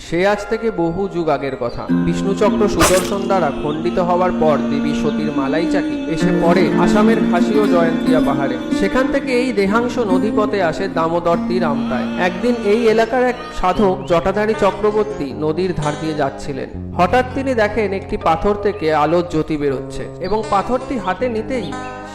সে আজ থেকে বহু যুগ আগের কথা। বিষ্ণুচক্র সুদর্শন দ্বারা খণ্ডিত হওয়ার পর দেবী সতীর মালাই চাকি এসে পড়ে আসামের খাসি ও জয়ন্তিয়া পাহাড়ে। সেখান থেকে এই দেহাংশ নদীপথে আসে দামোদর তীর আমতায়। একদিন এই এলাকার এক সাধক জটাধারী চক্রবর্তী নদীর ধার দিয়ে যাচ্ছিলেন। হঠাৎ তিনি দেখেন একটি পাথর থেকে আলোর জ্যোতি বেরোচ্ছে এবং পাথরটি হাতে নিতেই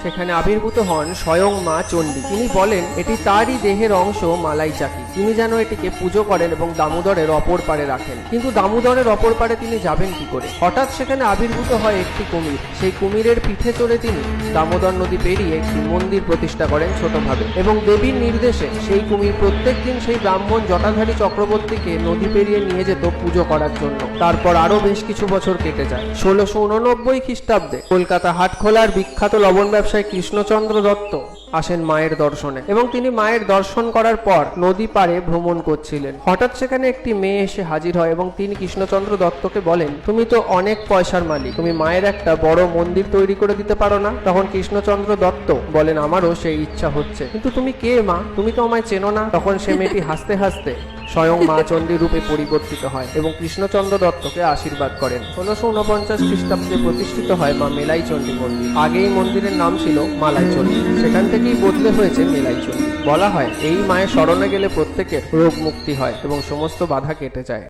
সেখানে আবির্ভূত হন স্বয়ং মা চণ্ডী। তিনি বলেন এটি তারই দেহের অংশ মালাই চাকি। তিনি যেন এটিকে পুজো করেন এবং দামোদরের অপর পারে রাখেন। কিন্তু দামোদরের অপর পারে তিনি যাবেন কি করে? হঠাৎ সেখানে আবির্ভূত হয় একটি কুমির। সেই কুমিরের পিঠে চড়ে তিনি দামোদর নদী পেরিয়ে একটি মন্দির প্রতিষ্ঠা করেন ছোটভাবে, এবং দেবীর নির্দেশে সেই কুমির প্রত্যেক দিন সেই ব্রাহ্মণ জটাধারী চক্রবর্তীকে নদী পেরিয়ে নিয়ে যেত পুজো করার জন্য। তারপর আরো বেশ কিছু বছর কেটে যায়। 1689 খ্রিস্টাব্দে কলকাতা হাটখোলার বিখ্যাত লবণ ব্যবসায়ী কৃষ্ণচন্দ্র দত্ত আসেন মায়ের দর্শনে, এবং তিনি মায়ের দর্শন করার পর নদী পাড়ে ভ্রমণ করছিলেন। হঠাৎ সেখানে একটি মেয়ে এসে হাজির হয় এবং তিনি কৃষ্ণচন্দ্র দত্তকে বলেন, তুমি তো অনেক পয়সার মালিক, তুমি মায়ের একটা বড় মন্দির তৈরি করে দিতে পারো না? তখন কৃষ্ণচন্দ্র দত্ত বলেন, আমারও সেই ইচ্ছা হচ্ছে, কিন্তু তুমি কে মা? তুমি তো আমায় চেনো না। তখন সে মেয়েটি হাসতে হাসতে স্বয়ং মা চণ্ডী রূপে পরিবর্তিত হয় এবং কৃষ্ণচন্দ্র দত্তকে আশীর্বাদ করেন। 1649 খ্রিস্টাব্দে প্রতিষ্ঠিত হয় মা মেলাই চণ্ডী মন্দির। আগে এই মন্দিরের নাম ছিল মালাই চণ্ডী, সেখান থেকেই বদলে হয়েছে মেলাই চণ্ডী। বলা হয় এই মায়ের শরণে গেলে প্রত্যেকের রোগ মুক্তি হয় এবং সমস্ত বাধা কেটে যায়।